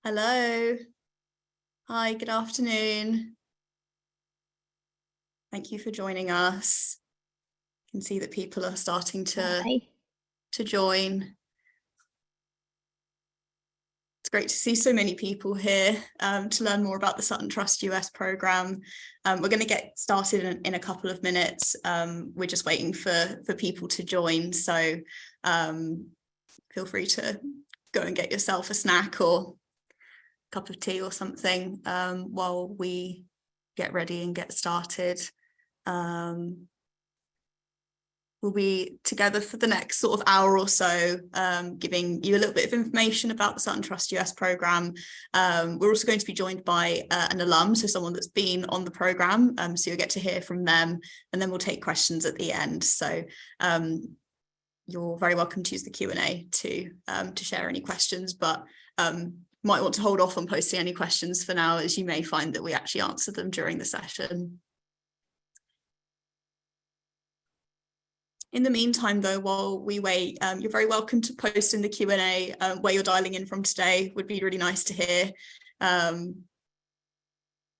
Hello. Hi, good afternoon. Thank you for joining us. You can see that people are starting to join. It's great to see so many people here to learn more about the Sutton Trust US programme. We're going to get started in a couple of minutes. We're just waiting for people to join, so feel free to go and get yourself a snack or a cup of tea or something while we get ready and get started. We'll be together for the next sort of hour or so, giving you a little bit of information about the Sutton Trust US programme. We're also going to be joined by an alum, so someone that's been on the programme, so you'll get to hear from them, and then we'll take questions at the end. So you're very welcome to use the Q&A to share any questions, but might want to hold off on posting any questions for now, as you may find that we actually answer them during the session. In the meantime, though, while we wait, you're very welcome to post in the Q&A where you're dialing in from today. Would be really nice to hear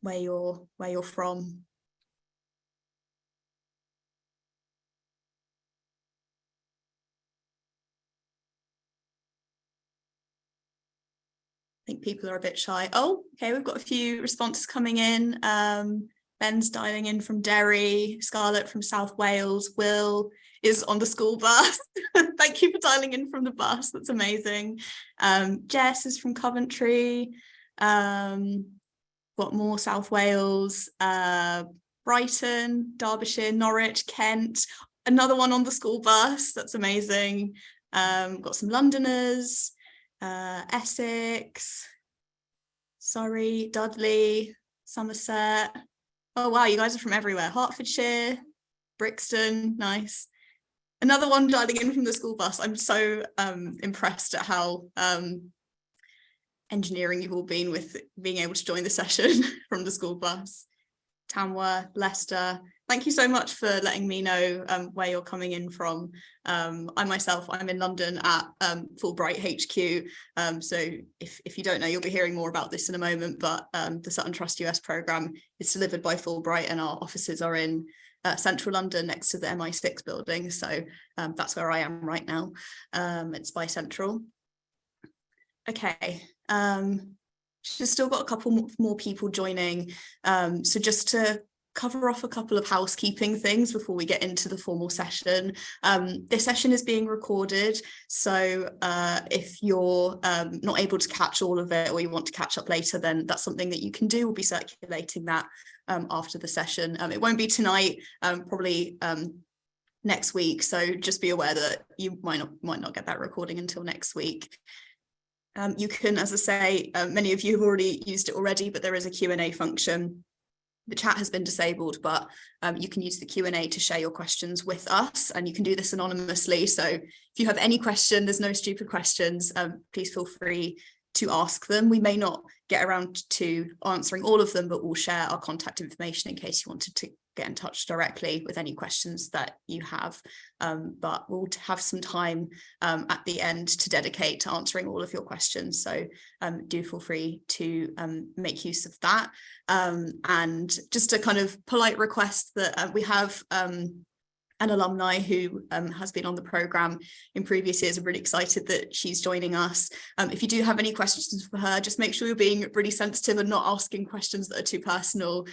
where you're from. I think people are a bit shy. Oh, okay, we've got a few responses coming in. Ben's dialing in from Derry, Scarlett from South Wales, Will is on the school bus. Thank you for dialing in from the bus, that's amazing. Jess is from Coventry, got more South Wales, Brighton, Derbyshire, Norwich, Kent, another one on the school bus, that's amazing. Got some Londoners, Essex, Surrey, Dudley, Somerset. Oh wow, you guys are from everywhere. Hertfordshire, Brixton, nice. Another one dialing in from the school bus. I'm so impressed at how engineering you've all been with being able to join the session from the school bus. Tamworth, Leicester, thank you so much for letting me know where you're coming in from. I'm in London at Fulbright HQ, so if you don't know, you'll be hearing more about this in a moment, but the Sutton Trust US programme is delivered by Fulbright, and our offices are in central London next to the MI6 building, so that's where I am right now. It's by Central. Okay. She's still got a couple more people joining, so just to cover off a couple of housekeeping things before we get into the formal session. This session is being recorded, so if you're not able to catch all of it or you want to catch up later, then that's something that you can do. We'll be circulating that after the session. It won't be tonight, probably next week, so just be aware that you might not get that recording until next week. You can, as I say, many of you have already used it already, but there is a Q&A function. The chat has been disabled, but you can use the Q&A to share your questions with us, and you can do this anonymously. So if you have any question, there's no stupid questions, please feel free to ask them. We may not get around to answering all of them, but we'll share our contact information in case you wanted to get in touch directly with any questions that you have. But we'll have some time at the end to dedicate to answering all of your questions. So do feel free to make use of that. And just a kind of polite request that we have an alumni who has been on the programme in previous years. I'm really excited that she's joining us. If you do have any questions for her, just make sure you're being really sensitive and not asking questions that are too personal.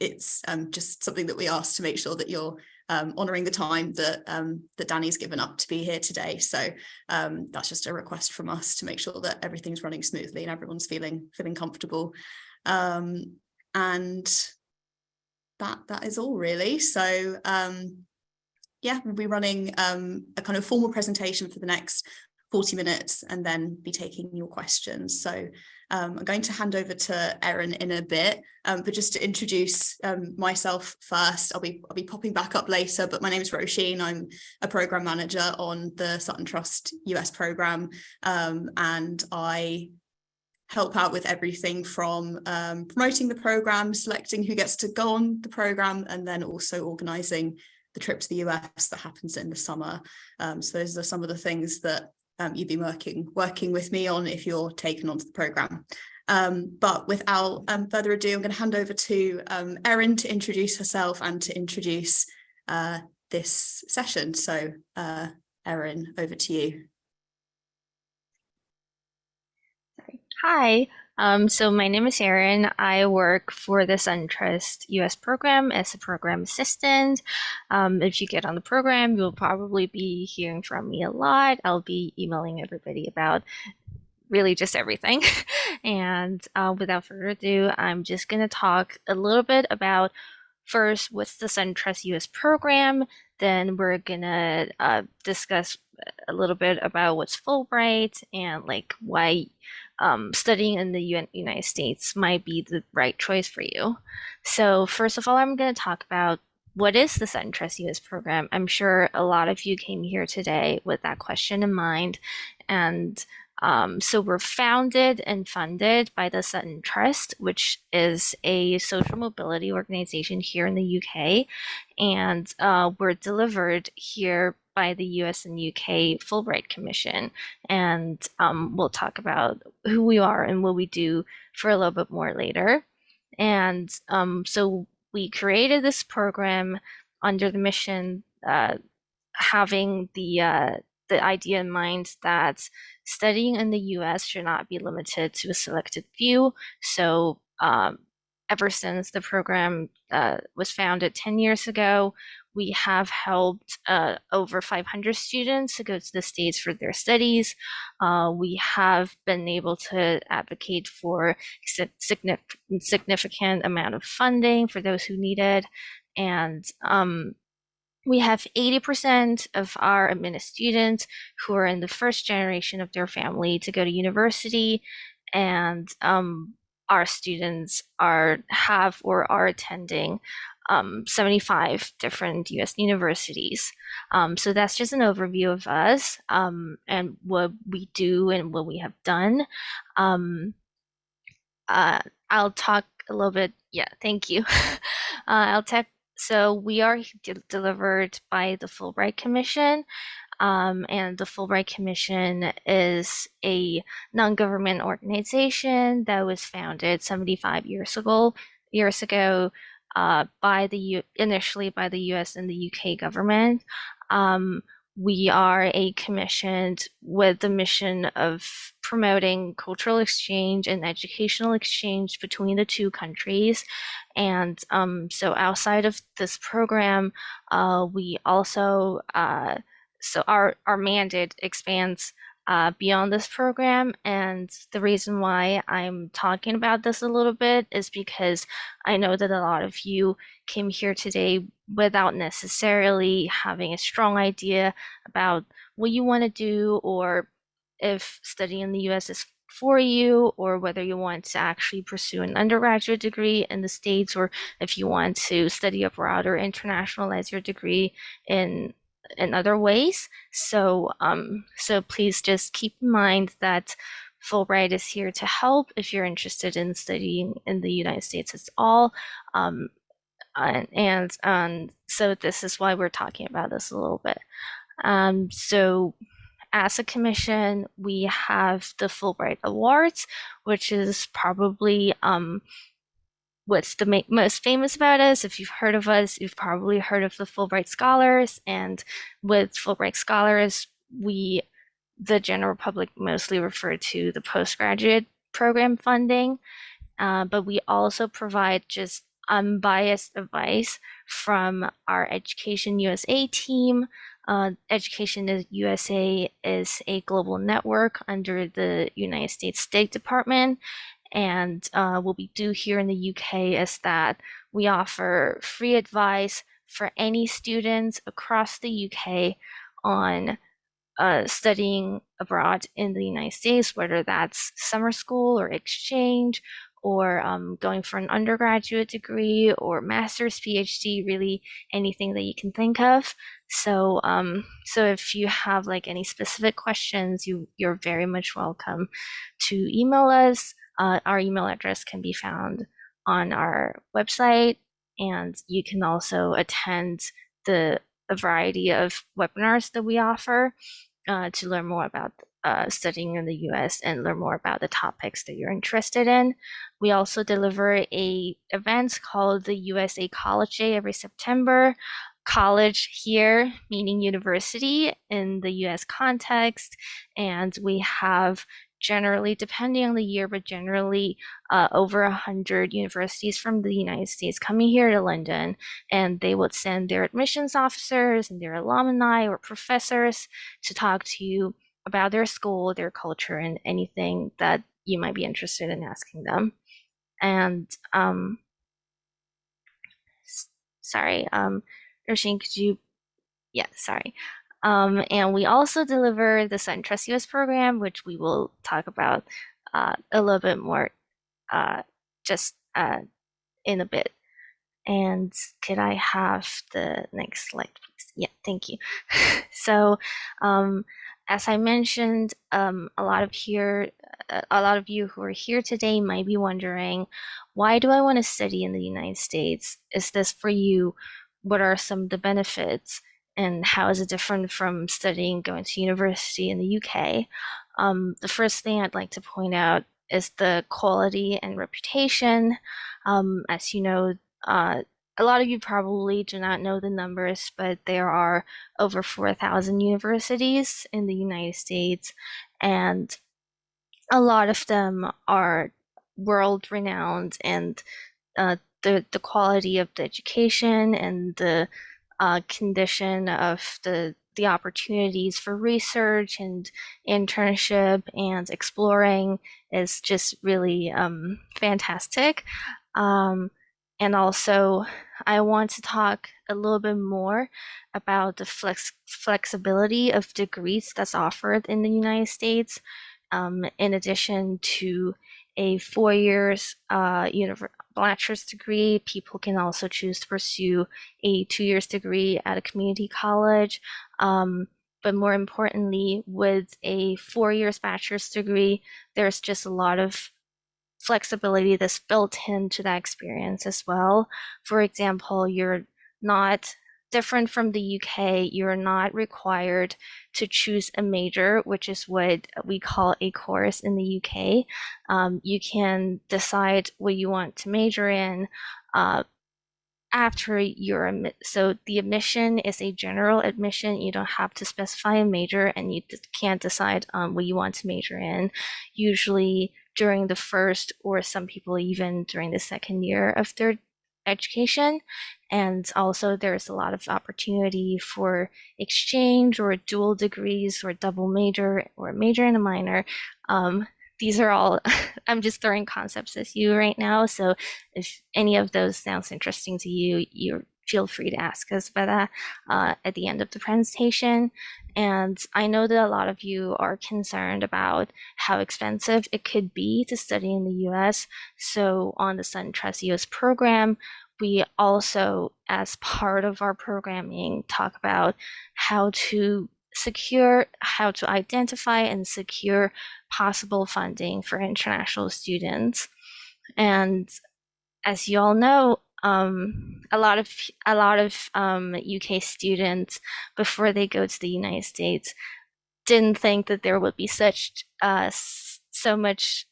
It's just something that we ask to make sure that you're honouring the time that that Danny's given up to be here today. So that's just a request from us to make sure that everything's running smoothly and everyone's feeling comfortable. And that is all really. So yeah, we'll be running a kind of formal presentation for the next 40 minutes and then be taking your questions. So I'm going to hand over to Erin in a bit, but just to introduce myself first, I'll be popping back up later, but my name is Roisin. I'm a programme manager on the Sutton Trust US programme, and I help out with everything from promoting the programme, selecting who gets to go on the programme, and then also organising the trip to the US that happens in the summer. So those are some of the things that you've been working with me on if you're taken onto the programme. But without further ado, I'm going to hand over to Erin to introduce herself and to introduce this session. So Erin, over to you. Hi, so my name is Erin. I work for the SunTrust US program as a program assistant. If you get on the program, you'll probably be hearing from me a lot. I'll be emailing everybody about really just everything. And without further ado, I'm just going to talk a little bit about first what's the SunTrust US program. Then we're going to discuss a little bit about what's Fulbright and like why studying in the United States might be the right choice for you. So first of all, I'm going to talk about what is the SunTrust US program. I'm sure a lot of you came here today with that question in mind. And so we're founded and funded by the Sutton Trust, which is a social mobility organization here in the UK. And we're delivered here by the US and UK Fulbright Commission. And we'll talk about who we are and what we do for a little bit more later. And so we created this program under the mission, having the idea in mind that studying in the US should not be limited to a selected few. So ever since the program was founded 10 years ago, we have helped over 500 students to go to the States for their studies. We have been able to advocate for significant amount of funding for those who need it. And we have 80% of our admitted students who are in the first generation of their family to go to university, and our students have or are attending 75 different US universities. So that's just an overview of us and what we do and what we have done. I'll talk a little bit. Yeah, thank you. I'll talk. So we are delivered by the Fulbright Commission, and the Fulbright Commission is a non-government organization that was founded 75 years ago, initially by the US and the UK government. We are a commission with the mission of promoting cultural exchange and educational exchange between the two countries. And so outside of this program, we also, so our mandate expands beyond this program. And the reason why I'm talking about this a little bit is because I know that a lot of you came here today without necessarily having a strong idea about what you want to do, or if studying in the US is for you, or whether you want to actually pursue an undergraduate degree in the States, or if you want to study abroad or internationalize your degree in other ways. So so please just keep in mind that Fulbright is here to help if you're interested in studying in the United States at all. So this is why we're talking about this a little bit. So as a commission, we have the Fulbright Awards, which is probably what's the most famous about us. If you've heard of us, you've probably heard of the Fulbright Scholars. And with Fulbright Scholars, the general public mostly refer to the postgraduate program funding, but we also provide just unbiased advice from our Education USA team. Education USA is a global network under the United States State Department. And what we do here in the UK is that we offer free advice for any students across the UK on studying abroad in the United States, whether that's summer school or exchange, or going for an undergraduate degree or master's, PhD, really anything that you can think of. So so if you have like any specific questions, you're very much welcome to email us. Our email address can be found on our website, and you can also attend a variety of webinars that we offer to learn more about studying in the US and learn more about the topics that you're interested in. We also deliver a event called the USA College Day every September. College here, meaning university in the US context, and we have generally, depending on the year, but generally over 100 universities from the United States coming here to London, and they would send their admissions officers and their alumni or professors to talk to you about their school, their culture, and anything that you might be interested in asking them. And sorry, Roisin, could you? Yeah, sorry. And we also deliver the Sutton Trust US program, which we will talk about a little bit more just in a bit. And could I have the next slide, please? Yeah, thank you. So, as I mentioned, a lot of you who are here today might be wondering, why do I want to study in the United States? Is this for you? What are some of the benefits? And how is it different from studying, going to university in the UK? The first thing I'd like to point out is the quality and reputation. As you know, a lot of you probably do not know the numbers, but there are over 4,000 universities in the United States, and a lot of them are world renowned, and the quality of the education and the condition of the opportunities for research and internship and exploring is just really fantastic. And also, I want to talk a little bit more about the flexibility of degrees that's offered in the United States. In addition to a 4 years bachelor's degree, people can also choose to pursue a 2 years degree at a community college. But more importantly, with a 4 years bachelor's degree, there's just a lot of flexibility that's built into that experience as well. For example, you're not different from the UK, you're not required to choose a major, which is what we call a course in the UK. You can decide what you want to major in after your so the admission is a general admission. You don't have to specify a major, and you can't decide what you want to major in. Usually during the first, or some people even during the second year of their education. And also there's a lot of opportunity for exchange or dual degrees or double major or major and a minor. These are all, I'm just throwing concepts at you right now. So if any of those sounds interesting to you, you feel free to ask us about that at the end of the presentation. And I know that a lot of you are concerned about how expensive it could be to study in the US. So on the Sutton Trust US program, we also, as part of our programming, talk about how to identify and secure possible funding for international students. And as you all know, a lot of UK students, before they go to the United States, didn't think that there would be so much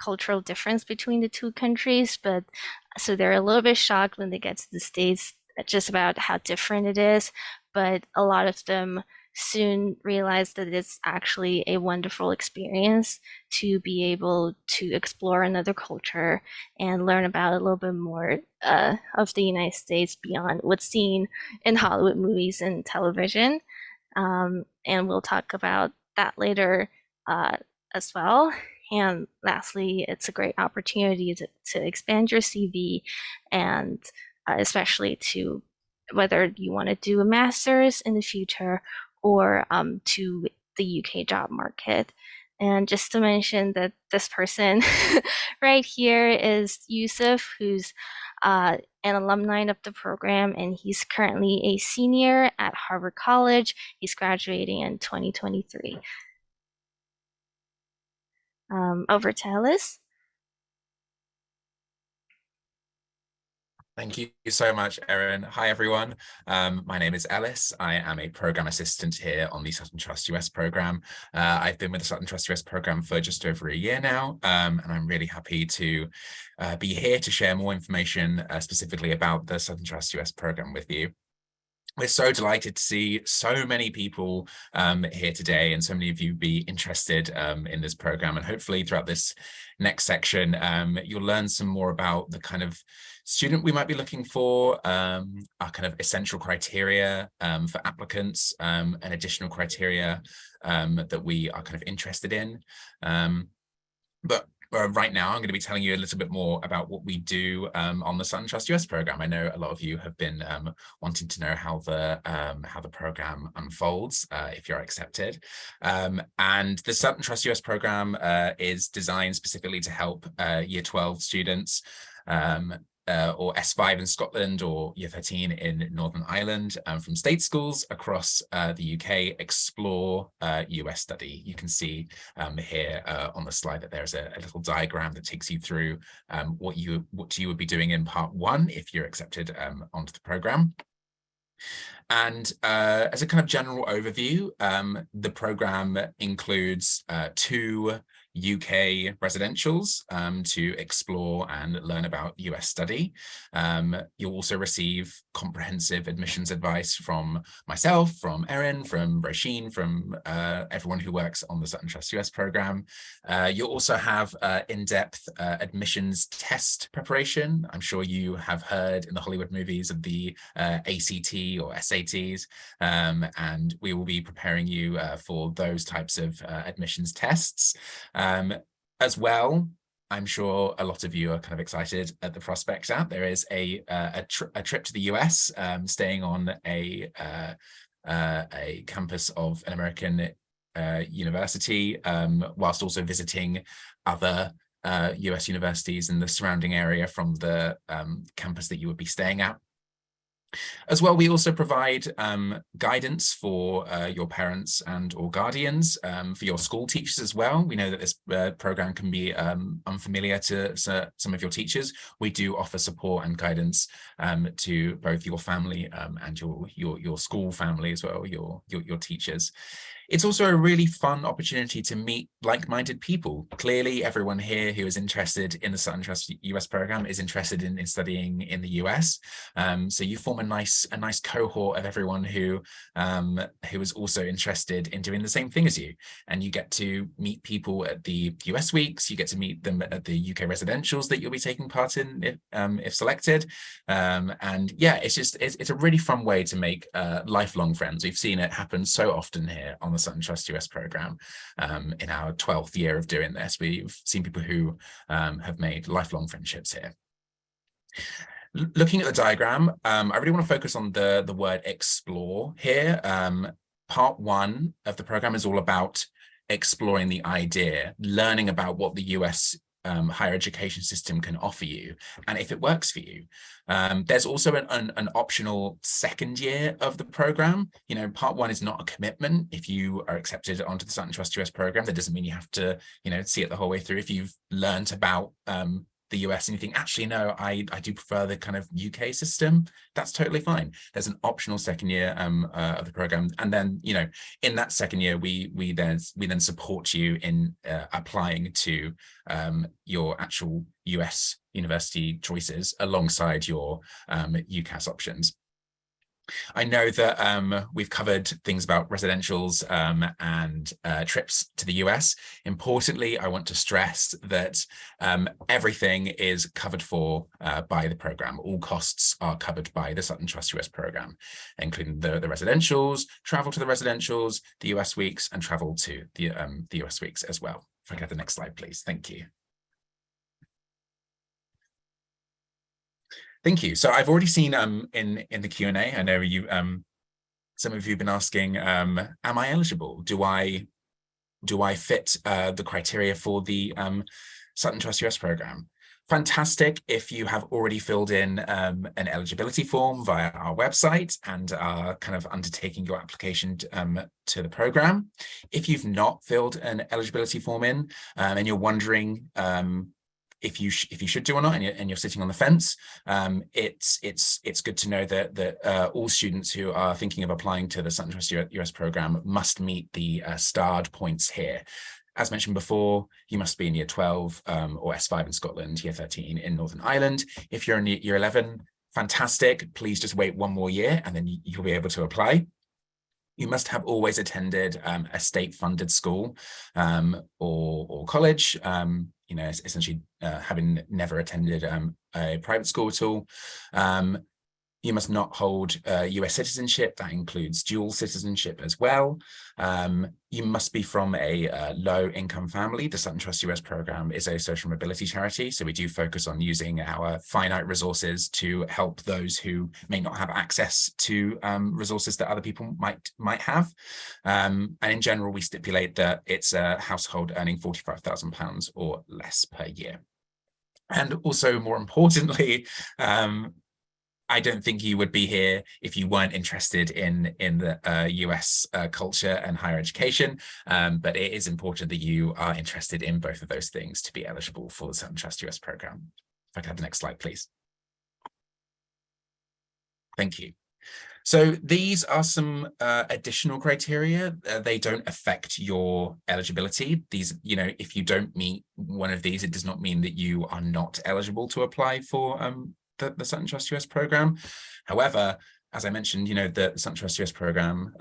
cultural difference between the two countries, but so they're a little bit shocked when they get to the States just about how different it is. But a lot of them soon realize that it's actually a wonderful experience to be able to explore another culture and learn about a little bit more of the United States beyond what's seen in Hollywood movies and television. And we'll talk about that later as well. And lastly, it's a great opportunity to expand your CV, and especially to whether you want to do a master's in the future or to the UK job market. And just to mention that this person right here is Yusuf, who's an alumni of the program, and he's currently a senior at Harvard College. He's graduating in 2023. Over to Alice. Thank you so much, Erin. Hi, everyone. My name is Ellis. I am a program assistant here on the Sutton Trust US program. I've been with the Sutton Trust US program for just over a year now, and I'm really happy to be here to share more information specifically about the Sutton Trust US program with you. We're so delighted to see so many people here today, and so many of you be interested in this program. And hopefully throughout this next section, you'll learn some more about the kind of student we might be looking for, our kind of essential criteria for applicants, and additional criteria that we are kind of interested in. But right now, I'm going to be telling you a little bit more about what we do on the Sutton Trust US program. I know a lot of you have been wanting to know how the program unfolds if you're accepted. And the Sutton Trust US program is designed specifically to help Year 12 students or S5 in Scotland or Year 13 in Northern Ireland from state schools across the UK explore US study. You can see here on the slide that there's a little diagram that takes you through what you would be doing in part 1 if you're accepted onto the program. And as a kind of general overview, the program includes 2 UK residentials to explore and learn about US study. You'll also receive comprehensive admissions advice from myself, from Erin, from Roisin, from everyone who works on the Sutton Trust US program. You'll also have in-depth admissions test preparation. I'm sure you have heard in the Hollywood movies of the ACT or SATs, and we will be preparing you for those types of admissions tests. As well, I'm sure a lot of you are kind of excited at the prospect that there is a trip to the US, staying on a campus of an American university, whilst also visiting other US universities in the surrounding area from the campus that you would be staying at. As well, we also provide guidance for your parents and or guardians, for your school teachers as well. We know that this program can be unfamiliar to some of your teachers. We do offer support and guidance to both your family and your school family as well, your teachers. It's also a really fun opportunity to meet like-minded people. Clearly, everyone here who is interested in the Sutton Trust US program is interested in studying in the US. So you form a nice cohort of everyone who is also interested in doing the same thing as you. And you get to meet people at the US weeks. You get to meet them at the UK residentials that you'll be taking part in if selected. And yeah, it's a really fun way to make lifelong friends. We've seen it happen so often here on the Sutton Trust US program. In our 12th year of doing this, we've seen people who have made lifelong friendships here. Looking at the diagram, I really want to focus on the word explore here. Part 1 of the program is all about exploring the idea, learning about what the US higher education system can offer you, and if it works for you. There's also an optional second year of the program. You know, part 1 is not a commitment. If you are accepted onto the Sutton Trust US program, that doesn't mean you have to, see it the whole way through. If you've learned about the US and you think, actually, no, I do prefer the kind of UK system, that's totally fine. There's an optional second year of the program. And then, in that second year, we then support you in applying to your actual US university choices alongside your UCAS options. I know that we've covered things about residentials and trips to the US. Importantly, I want to stress that everything is covered for by the program. All costs are covered by the Sutton Trust US program, including the residentials, travel to the residentials, the US weeks, and travel to the US weeks as well. If I get the next slide, please. Thank you. Thank you. So I've already seen in the Q&A, I know you some of you have been asking, am I eligible? Do I fit the criteria for the Sutton Trust US program? Fantastic if you have already filled in an eligibility form via our website and are kind of undertaking your application to the program. If you've not filled an eligibility form in and you're wondering if you should do or not, and you're sitting on the fence, it's good to know that all students who are thinking of applying to the Sutton Trust US program must meet the starred points here. As mentioned before, you must be in year 12 or S5 in Scotland, year 13 in Northern Ireland. If you're in year 11, fantastic. Please just wait one more year and then you'll be able to apply. You must have always attended a state-funded school or college, essentially having never attended a private school at all. You must not hold US citizenship. That includes dual citizenship as well. You must be from a low-income family. The Sutton Trust US program is a social mobility charity, so we do focus on using our finite resources to help those who may not have access to resources that other people might have. And in general, we stipulate that it's a household earning £45,000 or less per year. And also, more importantly, I don't think you would be here if you weren't interested in the US culture and higher education, but it is important that you are interested in both of those things to be eligible for the Sutton Trust US program. If I could have the next slide, please. Thank you. So these are some additional criteria. They don't affect your eligibility. These, if you don't meet one of these, it does not mean that you are not eligible to apply for the Sutton Trust US program. However, as I mentioned, the Sutton Trust US program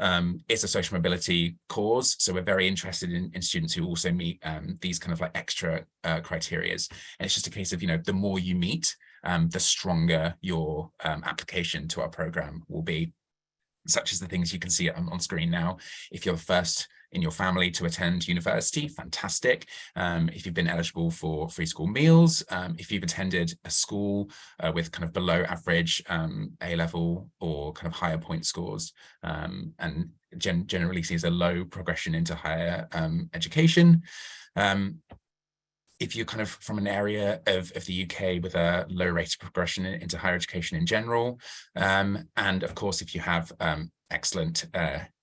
is a social mobility cause. So we're very interested in students who also meet these kind of like extra criteria. And it's just a case of, the more you meet, the stronger your application to our program will be, such as the things you can see on screen now. If you're the first in your family to attend university, fantastic. If you've been eligible for free school meals, if you've attended a school with kind of below average A-level or kind of higher point scores, and generally sees a low progression into higher education. If you're kind of from an area of the UK with a low rate of progression into higher education in general, and of course, if you have excellent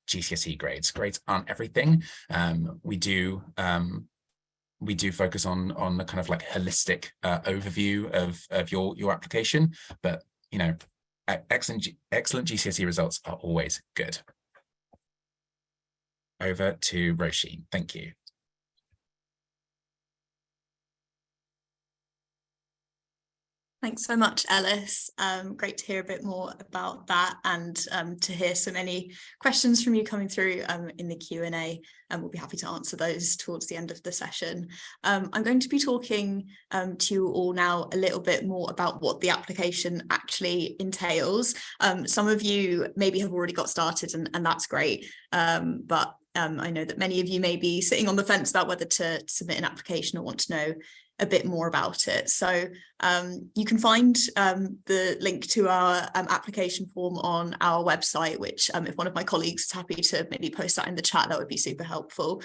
GCSE grades. Grades aren't everything. We do focus on the kind of like holistic overview of your application, but excellent GCSE results are always good. Over to Roisin. Thank you. Thanks so much, Ellis. Great to hear a bit more about that and to hear so many questions from you coming through in the Q&A. We'll be happy to answer those towards the end of the session. I'm going to be talking to you all now a little bit more about what the application actually entails. Some of you maybe have already got started and that's great, but I know that many of you may be sitting on the fence about whether to submit an application or want to know a bit more about it. So you can find the link to our application form on our website, which if one of my colleagues is happy to maybe post that in the chat, that would be super helpful.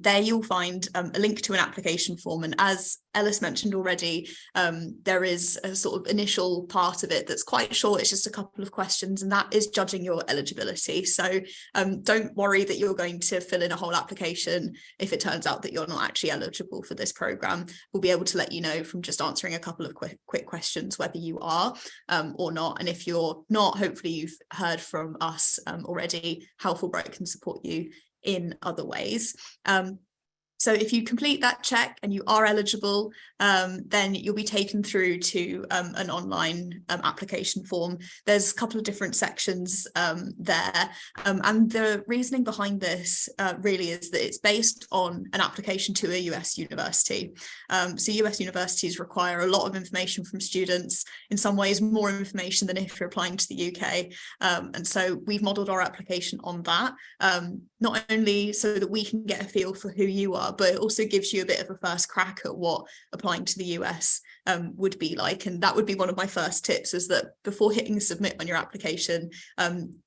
There you'll find a link to an application form. And as Ellis mentioned already, there is a sort of initial part of it that's quite short. It's just a couple of questions, and that is judging your eligibility. So don't worry that you're going to fill in a whole application if it turns out that you're not actually eligible for this program. We'll be able to let you know from just answering a couple of quick questions whether you are or not. And if you're not, hopefully you've heard from us already how Fulbright can support you in other ways. So if you complete that check and you are eligible, then you'll be taken through to an online application form. There's a couple of different sections there. And the reasoning behind this really is that it's based on an application to a US university. So US universities require a lot of information from students, in some ways more information than if you're applying to the UK. And so we've modelled our application on that, not only so that we can get a feel for who you are, but it also gives you a bit of a first crack at what applying to the US would be like. And that would be one of my first tips, is that before hitting submit on your application,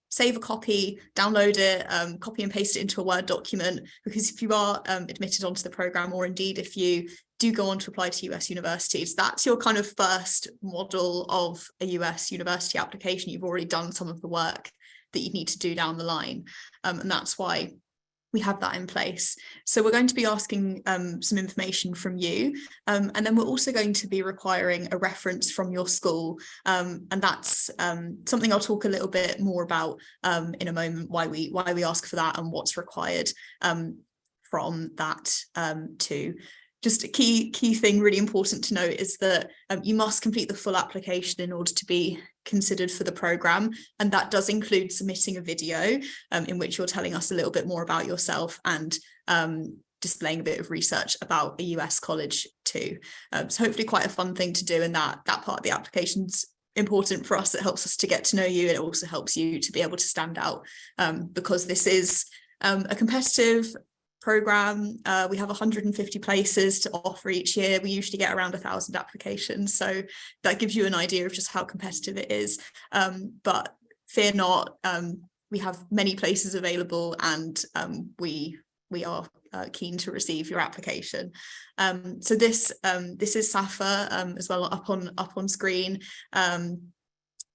save a copy, download it, copy and paste it into a Word document, because if you are admitted onto the programme, or indeed if you do go on to apply to US universities, that's your kind of first model of a US university application. You've already done some of the work that you need to do down the line. And that's why we have that in place. So we're going to be asking some information from you, and then we're also going to be requiring a reference from your school, and that's something I'll talk a little bit more about in a moment, why we ask for that and what's required from that too. Just a key thing really important to note is that you must complete the full application in order to be considered for the programme, and that does include submitting a video in which you're telling us a little bit more about yourself and displaying a bit of research about a US college too. So hopefully quite a fun thing to do, and that part of the application's important for us. It helps us to get to know you, and it also helps you to be able to stand out because this is a competitive program. We have 150 places to offer each year. We usually get around 1,000 applications, so that gives you an idea of just how competitive it is, but fear not, we have many places available, and we are keen to receive your application. So this is Safa as well, up on screen.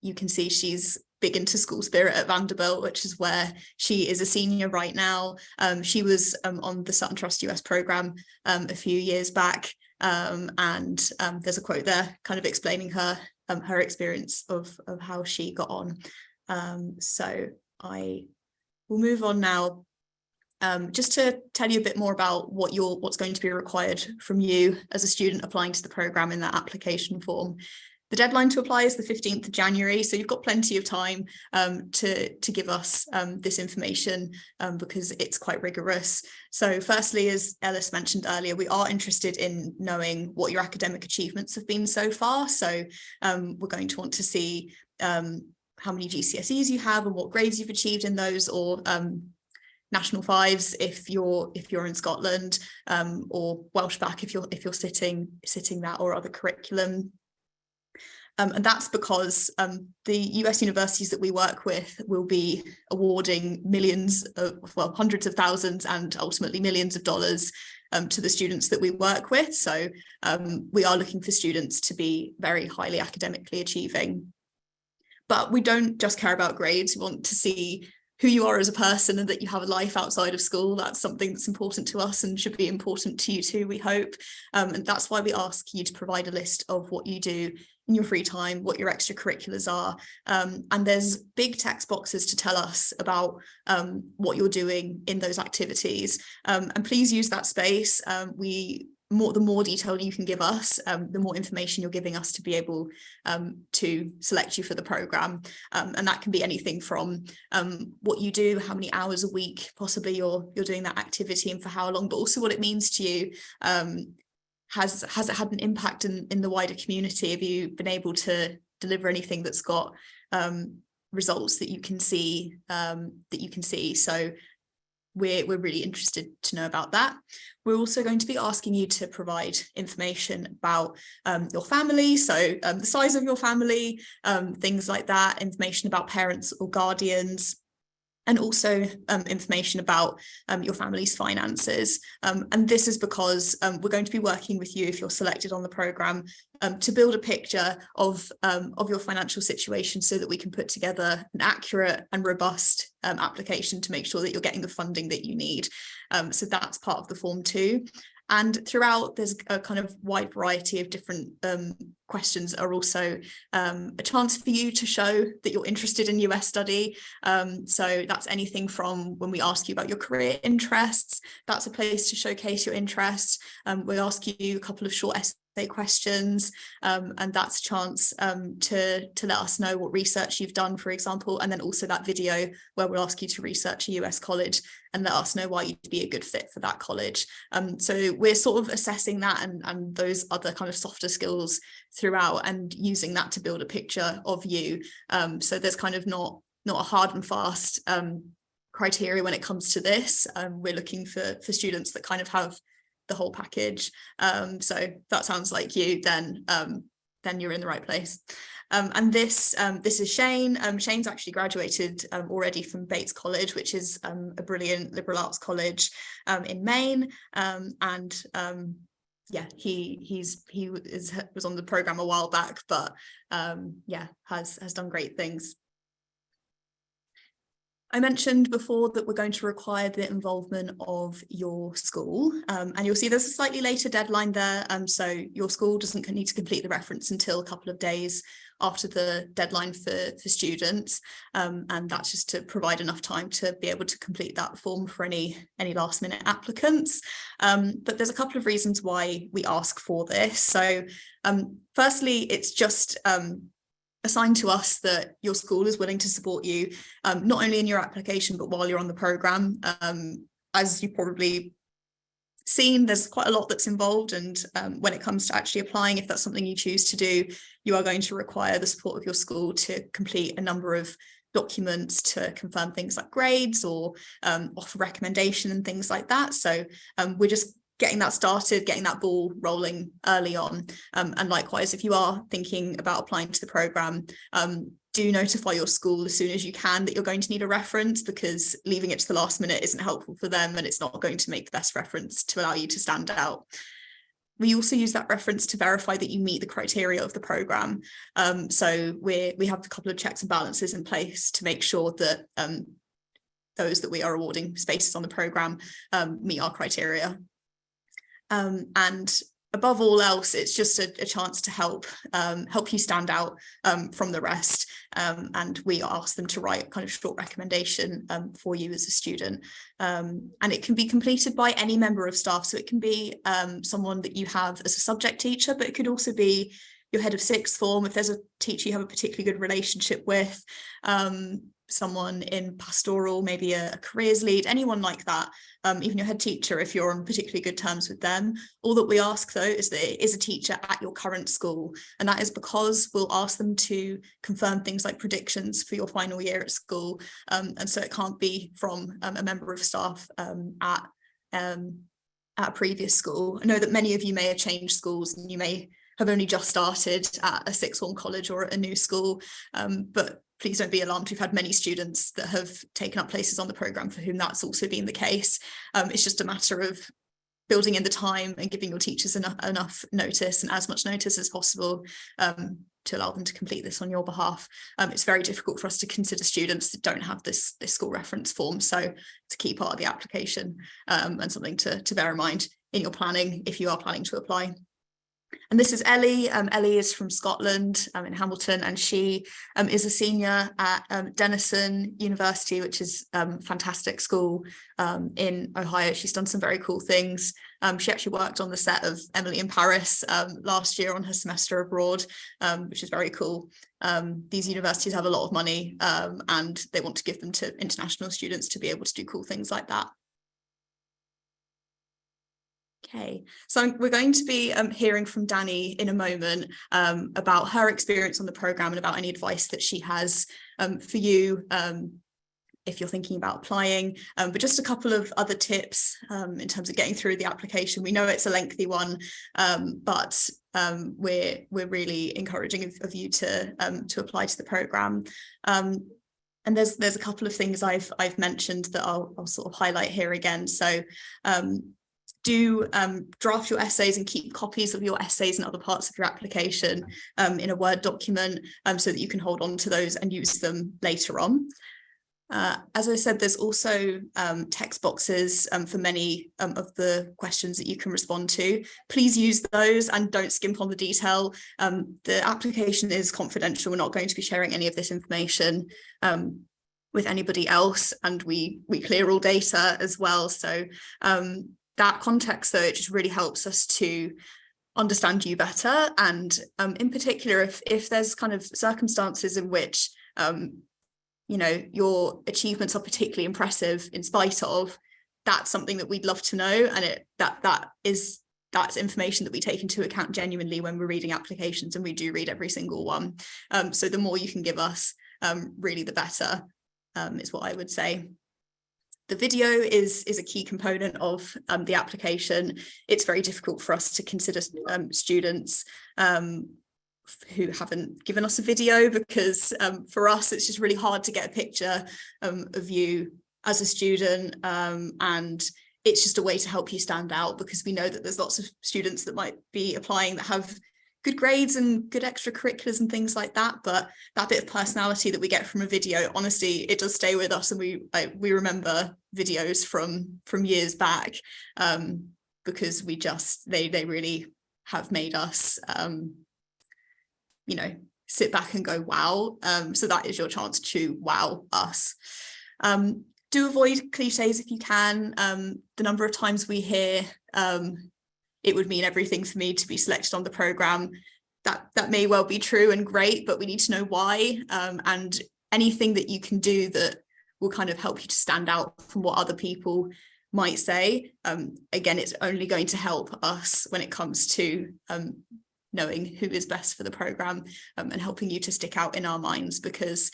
You can see she's big into school spirit at Vanderbilt, which is where she is a senior right now. She was on the Sutton Trust US program a few years back, and there's a quote there kind of explaining her experience of how she got on. So I will move on now, just to tell you a bit more about what's going to be required from you as a student applying to the program in that application form. The deadline to apply is the 15th of January, so you've got plenty of time to give us this information because it's quite rigorous. So firstly, as Ellis mentioned earlier, we are interested in knowing what your academic achievements have been so far. So we're going to want to see how many GCSEs you have and what grades you've achieved in those, or National Fives if you're in Scotland, or Welsh Bac if you're sitting that or other curriculum. And that's because the US universities that we work with will be awarding hundreds of thousands and ultimately millions of dollars to the students that we work with. So we are looking for students to be very highly academically achieving. But we don't just care about grades. We want to see who you are as a person and that you have a life outside of school. That's something that's important to us and should be important to you too, we hope. And that's why we ask you to provide a list of what you do in your free time, what your extracurriculars are. And there's big text boxes to tell us about what you're doing in those activities. And please use that space. The more detail you can give us, the more information you're giving us to be able to select you for the programme. And that can be anything from what you do, how many hours a week possibly you're doing that activity and for how long, but also what it means to you. Has it had an impact in the wider community? Have you been able to deliver anything that's got results that you can see? So we're really interested to know about that. We're also going to be asking you to provide information about your family, so the size of your family, things like that, information about parents or guardians, and also information about your family's finances. And this is because we're going to be working with you, if you're selected on the programme, to build a picture of your financial situation so that we can put together an accurate and robust application to make sure that you're getting the funding that you need. So that's part of the form too. And throughout, there's a kind of wide variety of different questions are also a chance for you to show that you're interested in US study. So that's anything from when we ask you about your career interests, that's a place to showcase your interests. We ask you a couple of short essay questions, and that's a chance to let us know what research you've done, for example, and then also that video where we'll ask you to research a US college and let us know why you'd be a good fit for that college. So we're sort of assessing that and those other kind of softer skills throughout and using that to build a picture of you. So there's kind of not a hard and fast criteria when it comes to this. We're looking for students that kind of have the whole package. So if that sounds like you, then you're in the right place. And this is Shane. Shane's actually graduated already from Bates College, which is a brilliant liberal arts college in Maine. Yeah, he was on the program a while back, but yeah, has done great things. I mentioned before that we're going to require the involvement of your school, and you'll see there's a slightly later deadline there, so your school doesn't need to complete the reference until a couple of days after the deadline for students, and that's just to provide enough time to be able to complete that form for any last minute applicants. But there's a couple of reasons why we ask for this. So firstly, it's just assigned to us that your school is willing to support you, not only in your application, but while you're on the programme. As you've probably seen, there's quite a lot that's involved, and when it comes to actually applying, if that's something you choose to do, you are going to require the support of your school to complete a number of documents to confirm things like grades or offer recommendation and things like that. So we're just getting that started, getting that ball rolling early on. And likewise, if you are thinking about applying to the programme, do notify your school as soon as you can that you're going to need a reference, because leaving it to the last minute isn't helpful for them, and it's not going to make the best reference to allow you to stand out. We also use that reference to verify that you meet the criteria of the programme. So we have a couple of checks and balances in place to make sure that those that we are awarding spaces on the programme meet our criteria. And above all else, it's just a chance to help you stand out from the rest. And we ask them to write kind of short recommendation for you as a student. And it can be completed by any member of staff. So it can be someone that you have as a subject teacher, but it could also be your head of sixth form if there's a teacher you have a particularly good relationship with, someone in pastoral, maybe a careers lead, anyone like that, even your head teacher if you're on particularly good terms with them. All that we ask though is that it is a teacher at your current school, and that is because we'll ask them to confirm things like predictions for your final year at school, and so it can't be from a member of staff at a previous school. I know that many of you may have changed schools and you may have only just started at a sixth form college or at a new school, but please don't be alarmed. We've had many students that have taken up places on the programme for whom that's also been the case. It's just a matter of building in the time and giving your teachers enough notice, and as much notice as possible, to allow them to complete this on your behalf. It's very difficult for us to consider students that don't have this school reference form, so it's a key part of the application, and something to bear in mind in your planning if you are planning to apply. And this is Ellie. Ellie is from Scotland, in Hamilton, and she is a senior at Denison University, which is a fantastic school in Ohio. She's done some very cool things. She actually worked on the set of Emily in Paris last year on her semester abroad, which is very cool. These universities have a lot of money, and they want to give them to international students to be able to do cool things like that. Okay, so we're going to be hearing from Danny in a moment about her experience on the programme and about any advice that she has for you if you're thinking about applying, but just a couple of other tips in terms of getting through the application. We know it's a lengthy one, but we're really encouraging of you to apply to the programme. And there's a couple of things I've mentioned that I'll sort of highlight here again. So do draft your essays and keep copies of your essays and other parts of your application in a Word document, so that you can hold on to those and use them later on. As I said, there's also text boxes for many of the questions that you can respond to. Please use those and don't skimp on the detail. The application is confidential. We're not going to be sharing any of this information with anybody else, and we clear all data as well. So that context, though, it just really helps us to understand you better. And in particular, if there's kind of circumstances in which, you know, your achievements are particularly impressive in spite of, that's something that we'd love to know. And that's information that we take into account genuinely when we're reading applications, and we do read every single one. So the more you can give us, really the better, is what I would say. The video is a key component of the application. It's very difficult for us to consider students who haven't given us a video, because for us it's just really hard to get a picture of you as a student, and it's just a way to help you stand out, because we know that there's lots of students that might be applying that have good grades and good extracurriculars and things like that, but that bit of personality that we get from a video, honestly, it does stay with us, and we remember videos from years back, because they really have made us sit back and go wow. So that is your chance to wow us. Do avoid cliches if you can. The number of times we hear it would mean everything for me to be selected on the programme, that may well be true and great, but we need to know why, and anything that you can do that will kind of help you to stand out from what other people might say. Again, it's only going to help us when it comes to knowing who is best for the programme, and helping you to stick out in our minds, because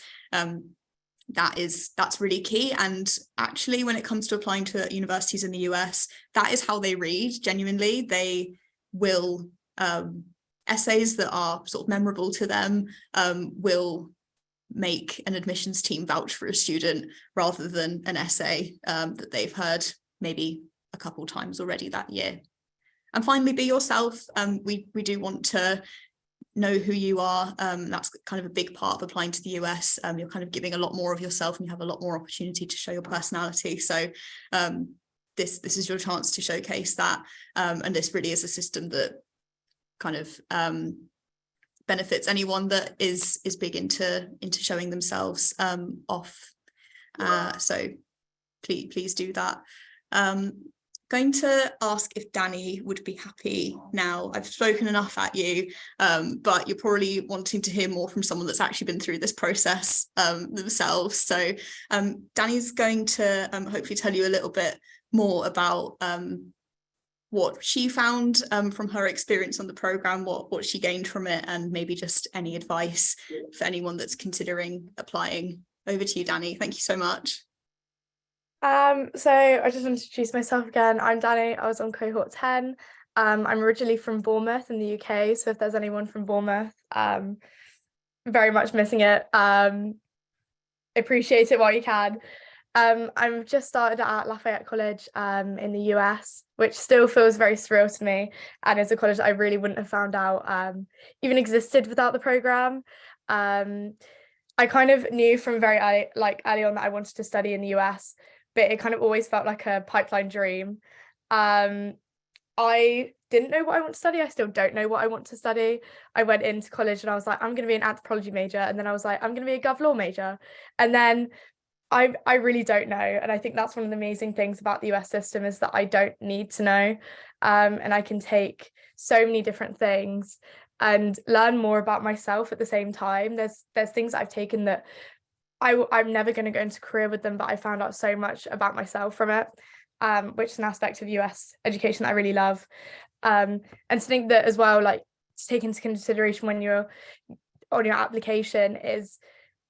that's really key. And actually, when it comes to applying to universities in the US, that is how they read. Genuinely, they will essays that are sort of memorable to them will make an admissions team vouch for a student, rather than an essay that they've heard maybe a couple times already that year. And finally, be yourself. We do want to know who you are. That's kind of a big part of applying to the US. You're kind of giving a lot more of yourself, and you have a lot more opportunity to show your personality. So this is your chance to showcase that. And this really is a system that kind of benefits anyone that is big into showing themselves off. So please do that. Going to ask if Danny would be happy now. I've spoken enough at you, but you're probably wanting to hear more from someone that's actually been through this process themselves. So Danny's going to hopefully tell you a little bit more about what she found from her experience on the programme, what she gained from it, and maybe just any advice for anyone that's considering applying. Over to you, Danny. Thank you so much. So I just want to introduce myself again. I'm Danny. I was on Cohort 10. I'm originally from Bournemouth in the UK. So if there's anyone from Bournemouth, very much missing it. Appreciate it while you can. I've just started at Lafayette College in the US, which still feels very surreal to me, and is a college that I really wouldn't have found out even existed without the programme. I kind of knew from very early on that I wanted to study in the US, but it kind of always felt like a pipeline dream. I didn't know what I want to study. I still don't know what I want to study. I went into college and I was like, I'm going to be an anthropology major. And then I was like, I'm going to be a gov law major. And then I really don't know. And I think that's one of the amazing things about the US system, is that I don't need to know. And I can take so many different things and learn more about myself at the same time. There's things I've taken that I'm never going to go into a career with them, but I found out so much about myself from it, which is an aspect of US education that I really love. And to think that as well, like, to take into consideration when you're on your application is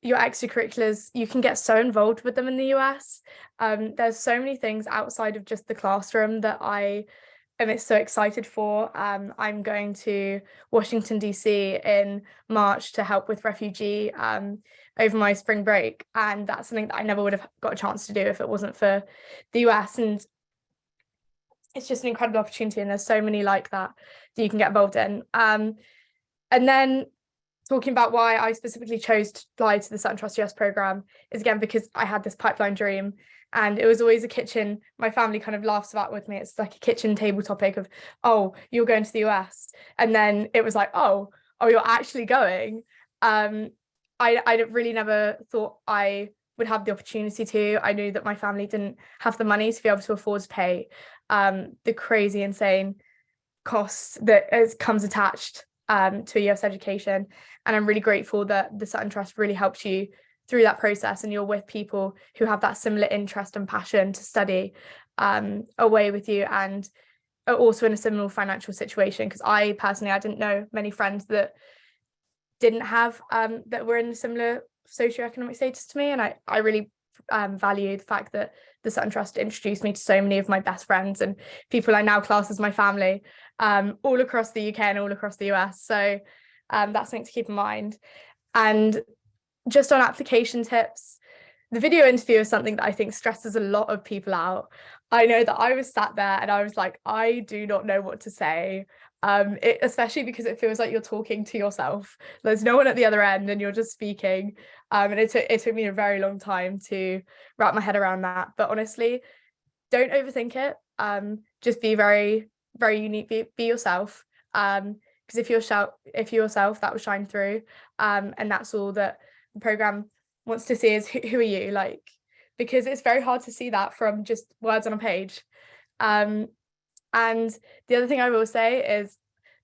your extracurriculars. You can get so involved with them in the US. There's so many things outside of just the classroom that I am so excited for. I'm going to Washington, DC in March to help with refugee over my spring break. And that's something that I never would have got a chance to do if it wasn't for the US. And it's just an incredible opportunity. And there's so many like that you can get involved in. And then talking about why I specifically chose to apply to the Sutton Trust US programme is, again, because I had this pipeline dream. And it was always a kitchen. My family kind of laughs about with me. It's like a kitchen table topic of, oh, you're going to the US. And then it was like, oh, you're actually going. I really never thought I would have the opportunity to. I knew that my family didn't have the money to be able to afford to pay the crazy, insane costs that comes attached to a US education. And I'm really grateful that the Sutton Trust really helped you through that process, and you're with people who have that similar interest and passion to study away with you, and are also in a similar financial situation. Because I didn't know many friends that didn't have that were in a similar socioeconomic status to me, and I really value the fact that the Sutton Trust introduced me to so many of my best friends and people I now class as my family, all across the UK and all across the US. So that's something to keep in mind. And just on application tips, the video interview is something that I think stresses a lot of people out. I know that I was sat there and I was like, I do not know what to say. Especially because it feels like you're talking to yourself. There's no one at the other end and you're just speaking. And it took me a very long time to wrap my head around that. But honestly, don't overthink it. Just be very, very unique, be yourself. Because if you're yourself, that will shine through. And that's all that the program wants to see is who are you, like, because it's very hard to see that from just words on a page. And the other thing I will say is,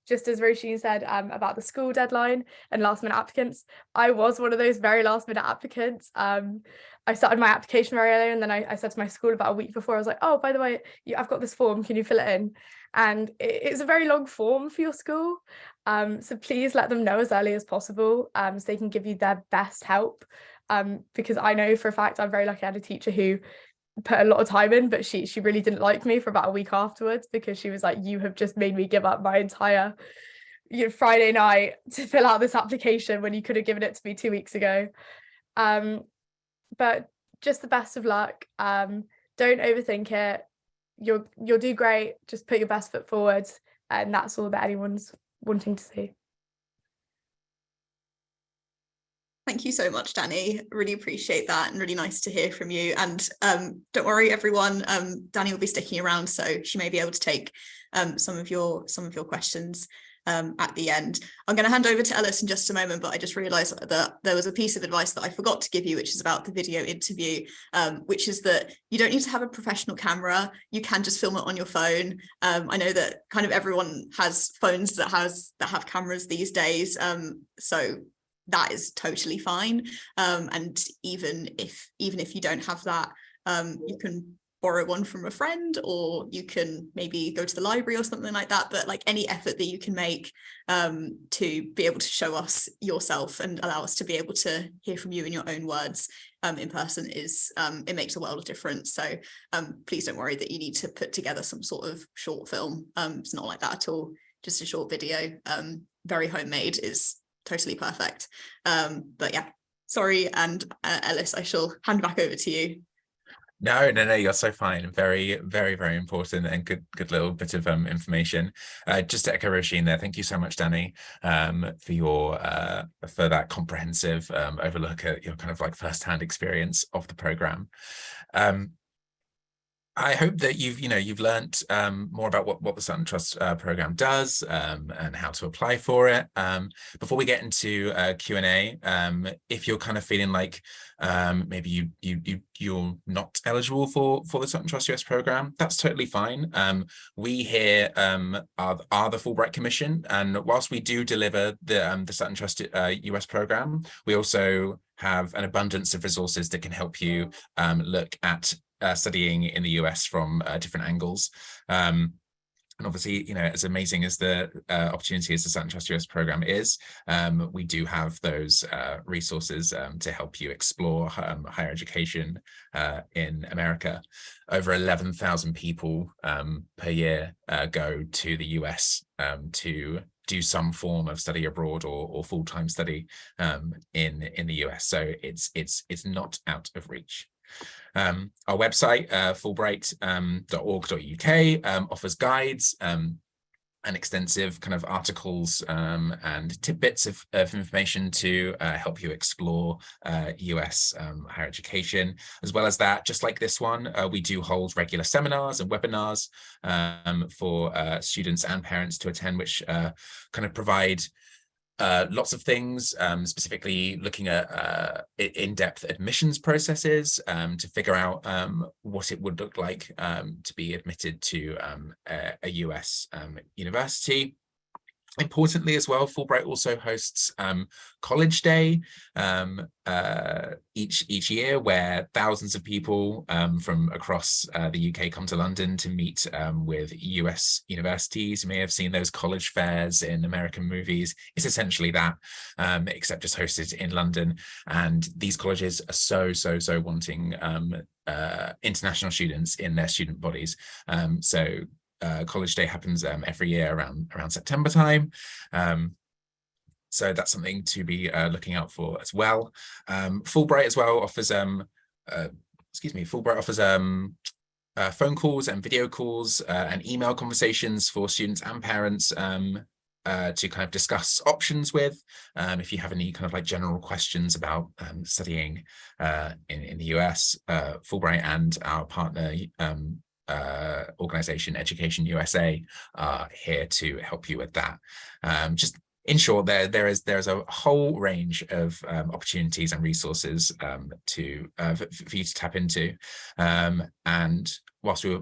just as Roisin said about the school deadline and last minute applicants, I was one of those very last minute applicants. I started my application very early, and then I said to my school about a week before, I was like, oh, by the way, I've got this form, can you fill it in? And it's a very long form for your school. So please let them know as early as possible, so they can give you their best help. Because I know for a fact, I'm very lucky I had a teacher who put a lot of time in, but she really didn't like me for about a week afterwards, because she was like, you have just made me give up my entire Friday night to fill out this application when you could have given it to me 2 weeks ago. But just the best of luck. Don't overthink it. You'll do great. Just put your best foot forward, and that's all that anyone's wanting to see. Thank you so much, Danny. Really appreciate that, and really nice to hear from you. And don't worry, everyone. Danny will be sticking around, so she may be able to take some of your questions at the end. I'm going to hand over to Ellis in just a moment, but I just realised that there was a piece of advice that I forgot to give you, which is about the video interview, which is that you don't need to have a professional camera. You can just film it on your phone. I know that kind of everyone has phones that have cameras these days, so that is totally fine. And even if you don't have that, you can borrow one from a friend, or you can maybe go to the library or something like that. But like, any effort that you can make to be able to show us yourself and allow us to be able to hear from you in your own words in person is it makes a world of difference. So please don't worry that you need to put together some sort of short film. It's not like that at all. Just a short video, very homemade, is totally perfect. But yeah, sorry, and Ellis, I shall hand back over to you. No, you're so fine. Very, very, very important and good little bit of information. Just to echo Roisin there, thank you so much, Danny, for that comprehensive overlook at your kind of like first-hand experience of the program. I hope that you've learnt more about what the Sutton Trust program does and how to apply for it. Before we get into Q&A, if you're kind of feeling like maybe you're not eligible for the Sutton Trust US program, that's totally fine. We here are the Fulbright Commission, and whilst we do deliver the Sutton Trust US program, we also have an abundance of resources that can help you look at studying in the US from different angles. And obviously, as amazing as the opportunity as the Sutton Trust US program is, we do have those resources to help you explore higher education in America. Over 11,000 people per year go to the US to do some form of study abroad or full-time study in the US. So it's not out of reach. Our website, fulbright.org.uk, offers guides and extensive kind of articles and tidbits of information to help you explore US higher education. As well as that, just like this one, we do hold regular seminars and webinars for students and parents to attend, which kind of provide lots of things, specifically looking at in-depth admissions processes to figure out what it would look like to be admitted to a US university. Importantly as well, Fulbright also hosts College Day each year, where thousands of people from across the UK come to London to meet with US universities. You may have seen those college fairs in American movies. It's essentially that, except just hosted in London. And these colleges are so wanting international students in their student bodies. College Day happens every year around September time. So that's something to be looking out for as well. Fulbright as well offers Fulbright offers phone calls and video calls and email conversations for students and parents to kind of discuss options with. If you have any kind of like general questions about studying in the US, Fulbright and our partner organization Education USA are here to help you with that. Just in short, there's a whole range of opportunities and resources for you to tap into. And whilst we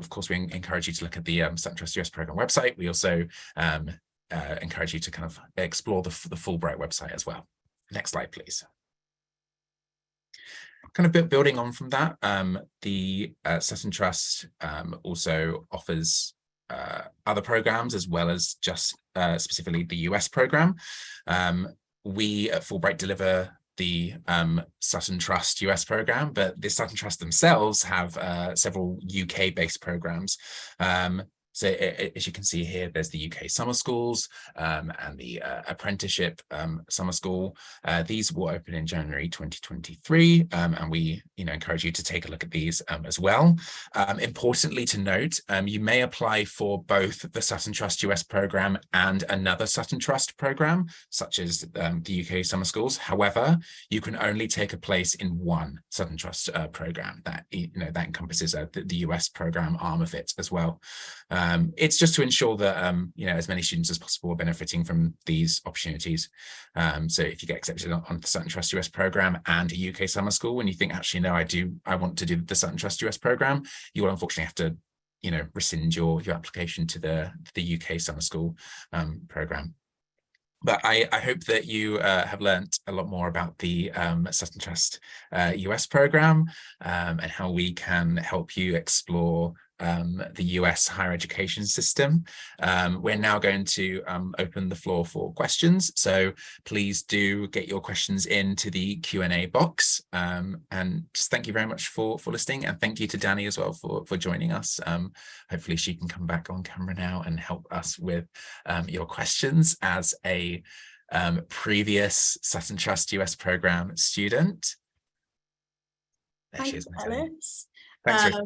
encourage you to look at the Sutton Trust US program website, we also encourage you to kind of explore the Fulbright website as well. Next slide, please. Kind of building on from that, the Sutton Trust also offers other programs as well as just specifically the US program. We at Fulbright deliver the Sutton Trust US program, but the Sutton Trust themselves have several UK-based programs. So as you can see here, there's the UK summer schools and the apprenticeship summer school. These will open in January 2023, and we encourage you to take a look at these as well. Importantly to note, you may apply for both the Sutton Trust US program and another Sutton Trust program, such as the UK summer schools. However, you can only take a place in one Sutton Trust program that that encompasses the US program arm of it as well. It's just to ensure that as many students as possible are benefiting from these opportunities. So if you get accepted on the Sutton Trust US program and a UK summer school, and you think, actually, no, I want to do the Sutton Trust US program, you will unfortunately have to rescind your application to the UK summer school program. But I hope that you have learned a lot more about the Sutton Trust US program and how we can help you explore the US higher education system. We're now going to open the floor for questions. So please do get your questions into the Q&A box. And just thank you very much for listening. And thank you to Danny as well for joining us. Hopefully she can come back on camera now and help us with your questions as a previous Sutton Trust US program student. There she is, Alice. Thanks.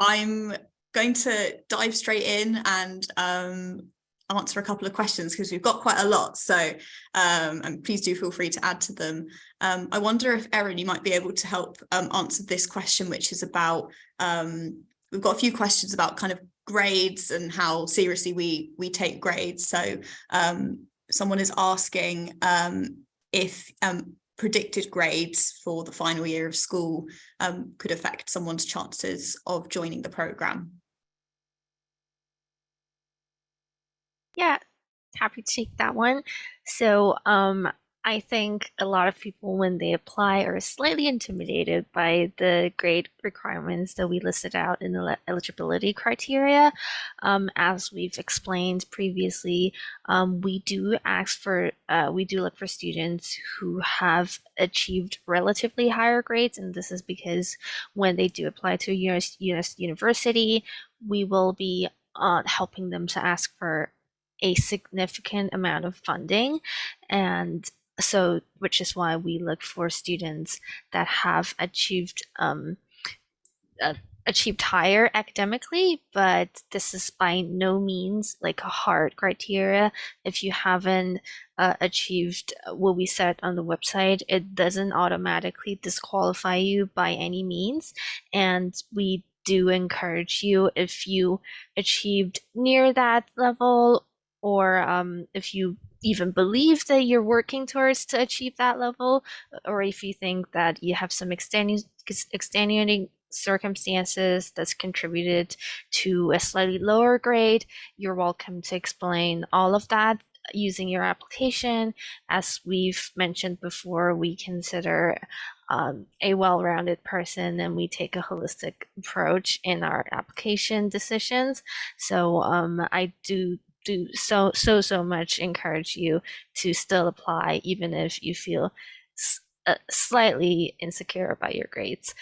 I'm going to dive straight in and answer a couple of questions because we've got quite a lot. So and please do feel free to add to them. I wonder if, Erin, you might be able to help answer this question, which is about, we've got a few questions about kind of grades and how seriously we take grades. So someone is asking if predicted grades for the final year of school could affect someone's chances of joining the program. Yeah, happy to take that one. So I think a lot of people, when they apply, are slightly intimidated by the grade requirements that we listed out in the eligibility criteria. As we've explained previously, we do look for students who have achieved relatively higher grades, and this is because when they do apply to a US university, we will be helping them to ask for a significant amount of funding, and so which is why we look for students that have achieved higher academically, but this is by no means like a hard criteria. If you haven't achieved what we set on the website, it doesn't automatically disqualify you by any means, and we do encourage you, if you achieved near that level, or if you even believe that you're working towards to achieve that level, or if you think that you have some extenuating circumstances that's contributed to a slightly lower grade, you're welcome to explain all of that using your application. As we've mentioned before, we consider a well-rounded person, and we take a holistic approach in our application decisions. So I do so much encourage you to still apply, even if you feel slightly insecure about your grades.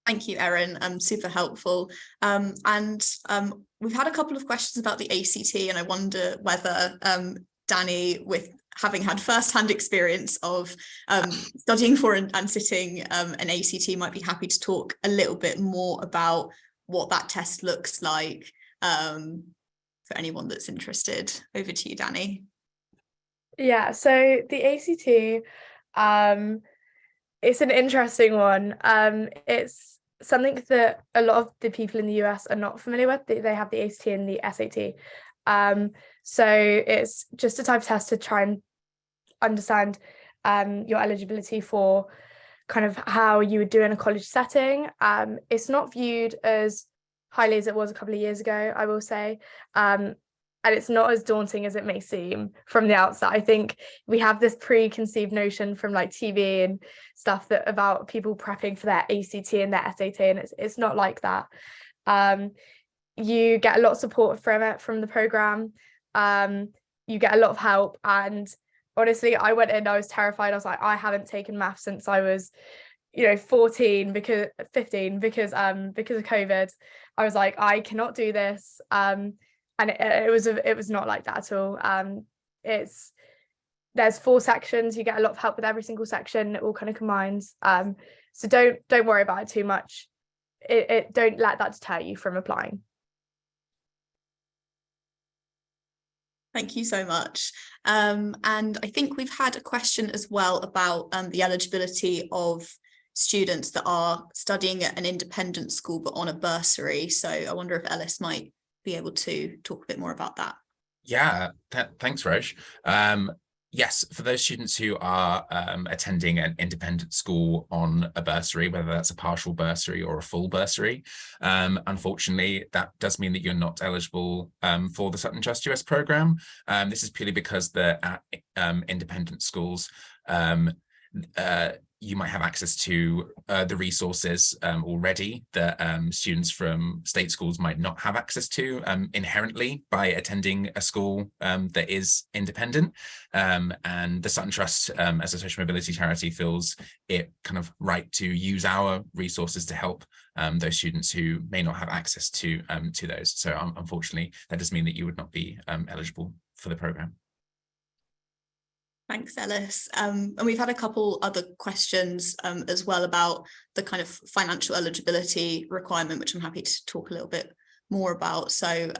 Thank you, Erin. Super helpful. And we've had a couple of questions about the ACT, and I wonder whether Danny, with having had first-hand experience of studying for and sitting an ACT, might be happy to talk a little bit more about what that test looks like for anyone that's interested. Over to you, Danny. Yeah, so the ACT, it's an interesting one. It's something that a lot of the people in the US are not familiar with. They have the ACT and the SAT. So it's just a type of test to try and understand your eligibility for kind of how you would do in a college setting. It's not viewed as highly as it was a couple of years ago, I will say. And it's not as daunting as it may seem from the outset. I think we have this preconceived notion from like TV and stuff that about people prepping for their ACT and their SAT, and it's not like that. You get a lot of support from the program. You get a lot of help, and honestly, I went in, I was terrified. I was like, I haven't taken maths since I was 15 because of COVID. I was like, I cannot do this. And it was not like that at all. There's 4 sections. You get a lot of help with every single section. It all kind of combines. So don't worry about it too much. Don't let that deter you from applying. Thank you so much. And I think we've had a question as well about the eligibility of students that are studying at an independent school but on a bursary. So I wonder if Ellis might be able to talk a bit more about that. Yeah, thanks, Roj. Yes, for those students who are attending an independent school on a bursary, whether that's a partial bursary or a full bursary, unfortunately, that does mean that you're not eligible for the Sutton Trust US program. This is purely because the independent schools, you might have access to the resources already that students from state schools might not have access to inherently by attending a school that is independent. And the Sutton Trust, as a social mobility charity, feels it kind of right to use our resources to help those students who may not have access to those. So unfortunately, that does mean that you would not be eligible for the program. Thanks, Ellis. And we've had a couple other questions as well about the kind of financial eligibility requirement, which I'm happy to talk a little bit more about. So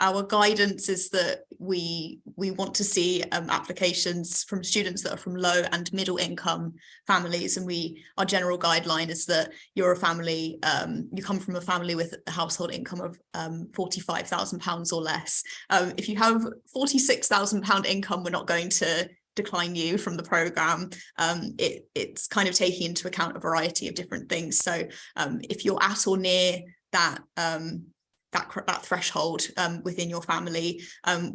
our guidance is that we want to see applications from students that are from low and middle income families, and our general guideline is that you're a family, you come from a family with a household income of £45,000 or less. If you have £46,000 income, we're not going to decline you from the program. It's kind of taking into account a variety of different things. So if you're at or near that threshold within your family,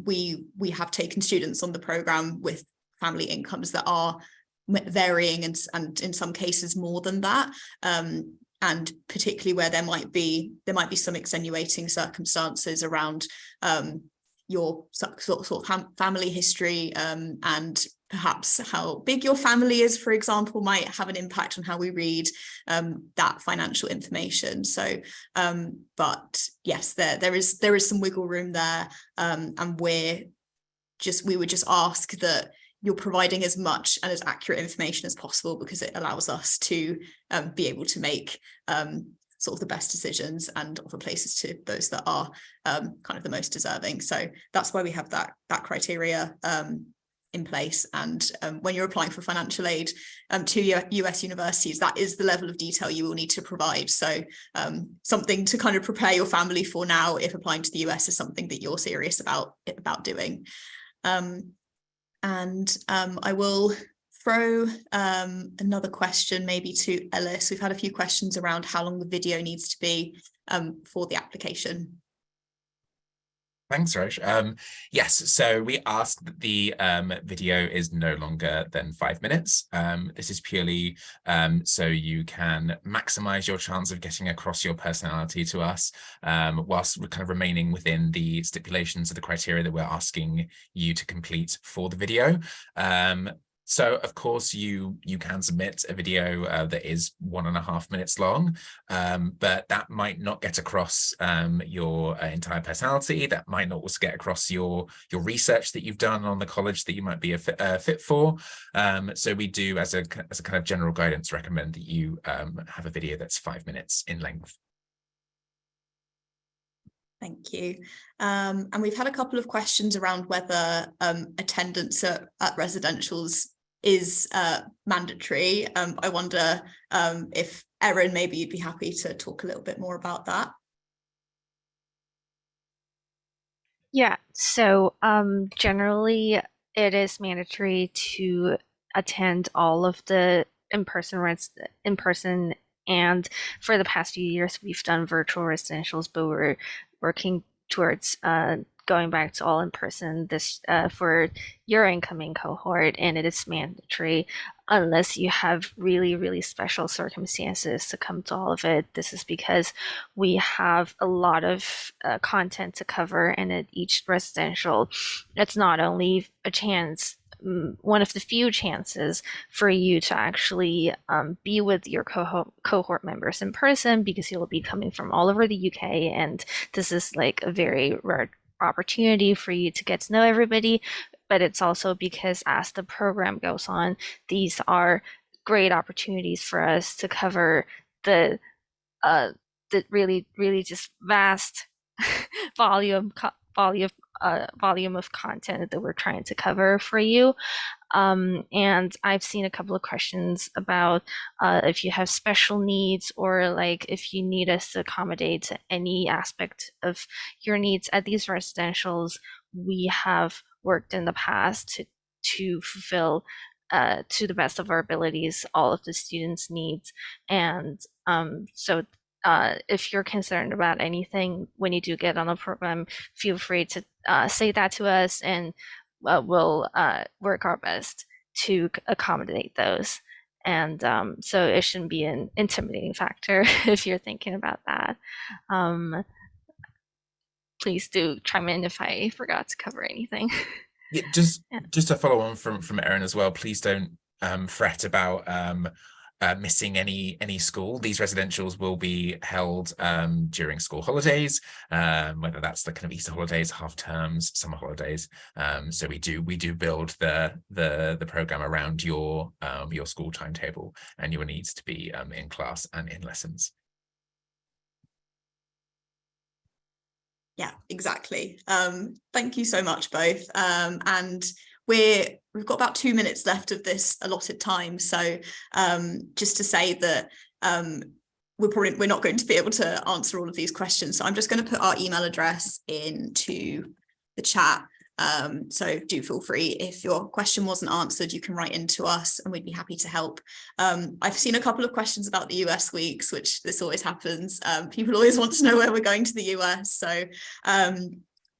we have taken students on the program with family incomes that are varying and in some cases more than that. And particularly where there might be some extenuating circumstances around your sort of family history, and perhaps how big your family is, for example, might have an impact on how we read that financial information. So, but yes, there is some wiggle room there, and we would just ask that you're providing as much and as accurate information as possible, because it allows us to be able to make sort of the best decisions and offer places to those that are kind of the most deserving. So that's why we have that criteria in place. And when you're applying for financial aid to US universities, that is the level of detail you will need to provide. So something to kind of prepare your family for now, if applying to the US is something that you're serious about doing. And I will throw another question maybe to Ellis. We've had a few questions around how long the video needs to be for the application. Thanks, Roj. Yes, so we ask that the video is no longer than 5 minutes. This is purely so you can maximize your chance of getting across your personality to us, whilst kind of remaining within the stipulations of the criteria that we're asking you to complete for the video. So of course you can submit a video that is 1.5 minutes long, but that might not get across your entire personality. That might not also get across your research that you've done on the college that you might be a fit for. So we do, as a kind of general guidance, recommend that you have a video that's 5 minutes in length. Thank you. And we've had a couple of questions around whether attendance at residentials is mandatory. I wonder if Erin, maybe you'd be happy to talk a little bit more about that. Yeah, so generally it is mandatory to attend all of the in-person, and for the past few years we've done virtual residentials, but we're working towards going back to all in person this for your incoming cohort, and it is mandatory unless you have really, really special circumstances to come to all of it. This is because we have a lot of content to cover, and at each residential, it's not only a chance, one of the few chances for you to actually be with your cohort members in person, because you'll be coming from all over the UK, and this is like a very rare opportunity for you to get to know everybody. But it's also because as the program goes on, these are great opportunities for us to cover the really, really just vast volume of content that we're trying to cover for you. And I've seen a couple of questions about if you have special needs, or like if you need us to accommodate any aspect of your needs at these residentials. We have worked in the past to fulfill to the best of our abilities all of the students' needs. And so if you're concerned about anything when you do get on the program, feel free to say that to us, and we'll work our best to accommodate those. And so it shouldn't be an intimidating factor if you're thinking about that. Please do chime in if I forgot to cover anything. Yeah, just to follow on from Erin as well, please don't fret about missing any school. These residentials will be held during school holidays, whether that's the kind of Easter holidays, half terms, summer holidays. So we do build the program around your school timetable and your needs to be in class and in lessons. Yeah, exactly. Thank you so much, both. And we've got about 2 minutes left of this allotted time. So just to say that we're not going to be able to answer all of these questions. So I'm just going to put our email address into the chat. So do feel free, if your question wasn't answered, you can write into us and we'd be happy to help. I've seen a couple of questions about the US weeks, which this always happens. People always want to know where we're going to the US. So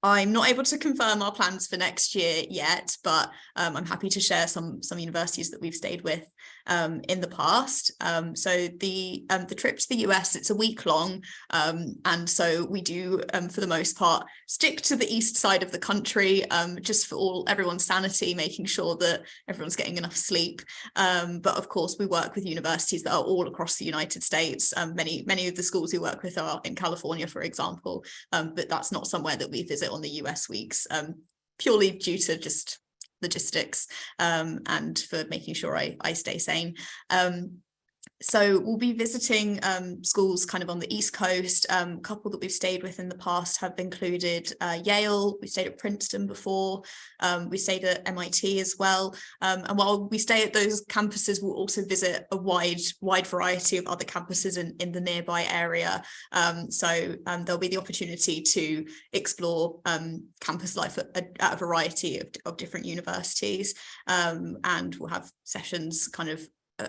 I'm not able to confirm our plans for next year yet, but I'm happy to share some universities that we've stayed with in the past. So the trip to the US, it's a week long, and so we do for the most part stick to the east side of the country, just for everyone's sanity, making sure that everyone's getting enough sleep. But of course we work with universities that are all across the United States. Many of the schools we work with are in California, for example, but that's not somewhere that we visit on the US weeks, purely due to just logistics and for making sure I stay sane. So we'll be visiting schools kind of on the East Coast. A couple that we've stayed with in the past have included Yale. We stayed at Princeton before. We stayed at MIT as well. And while we stay at those campuses, we'll also visit a wide variety of other campuses in the nearby area. So there'll be the opportunity to explore campus life at a variety of different universities. And we'll have sessions kind of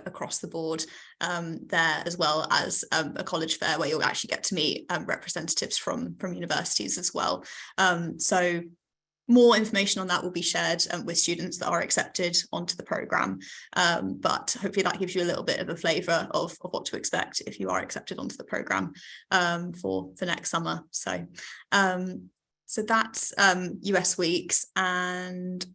across the board there, as well as a college fair where you'll actually get to meet representatives from universities as well. So more information on that will be shared with students that are accepted onto the programme, but hopefully that gives you a little bit of a flavour of what to expect if you are accepted onto the programme for next summer. So so that's US weeks. And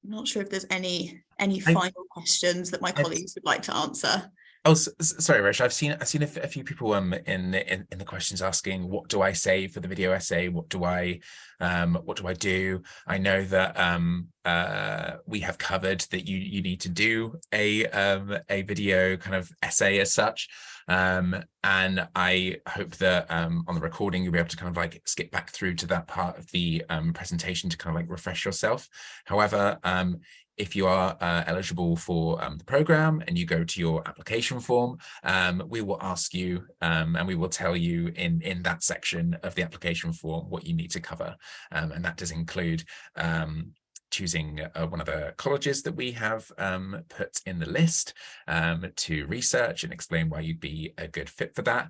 I'm not sure if there's any final questions that my colleagues would like to answer. Oh, sorry, Rich. I've seen a few people in the questions asking, what do I say for the video essay? What do I do? I know that we have covered that you need to do a video kind of essay as such. And I hope that on the recording you'll be able to kind of like skip back through to that part of the presentation to kind of like refresh yourself. However, if you are eligible for the program and you go to your application form, we will ask you and we will tell you in that section of the application form what you need to cover. And that does include choosing one of the colleges that we have put in the list to research and explain why you'd be a good fit for that.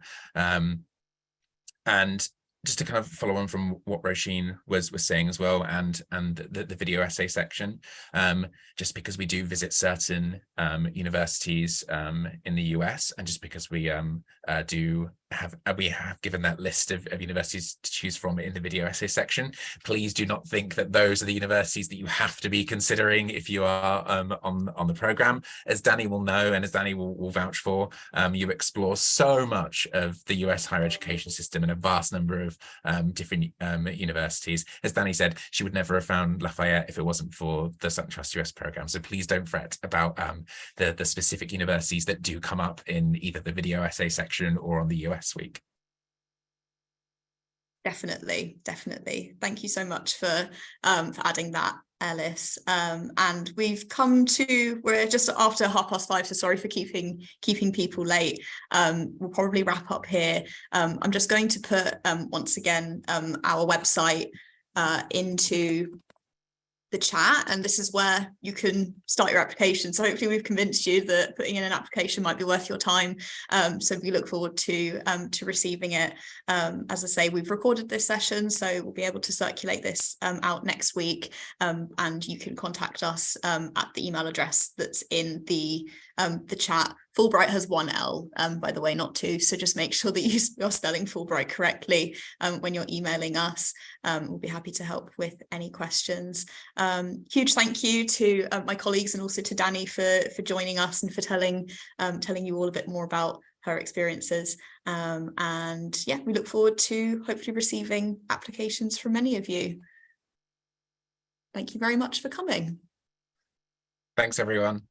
And just to kind of follow on from what Roisin was saying as well, and the video essay section, just because we do visit certain universities in the US, and just because we have given that list of universities to choose from in the video essay section, please do not think that those are the universities that you have to be considering if you are on the program. As Danny will know, and as Danny will vouch for, you explore so much of the US higher education system in a vast number of different universities. As Danny said, she would never have found Lafayette if it wasn't for the Sutton Trust US program. So please don't fret about the specific universities that do come up in either the video essay section or on the US week. Definitely. Thank you so much for adding that, Ellis. And we're just after 5:30, so sorry for keeping people late. We'll probably wrap up here. I'm just going to put once again our website into the chat, and this is where you can start your application. So hopefully we've convinced you that putting in an application might be worth your time. So we look forward to receiving it. As I say, we've recorded this session, so we'll be able to circulate this out next week, and you can contact us at the email address that's in the chat. Fulbright has one L, by the way, not two. So just make sure that you're spelling Fulbright correctly when you're emailing us. We'll be happy to help with any questions. Huge thank you to my colleagues and also to Danny for joining us and for telling you all a bit more about her experiences. And yeah, we look forward to hopefully receiving applications from many of you. Thank you very much for coming. Thanks, everyone.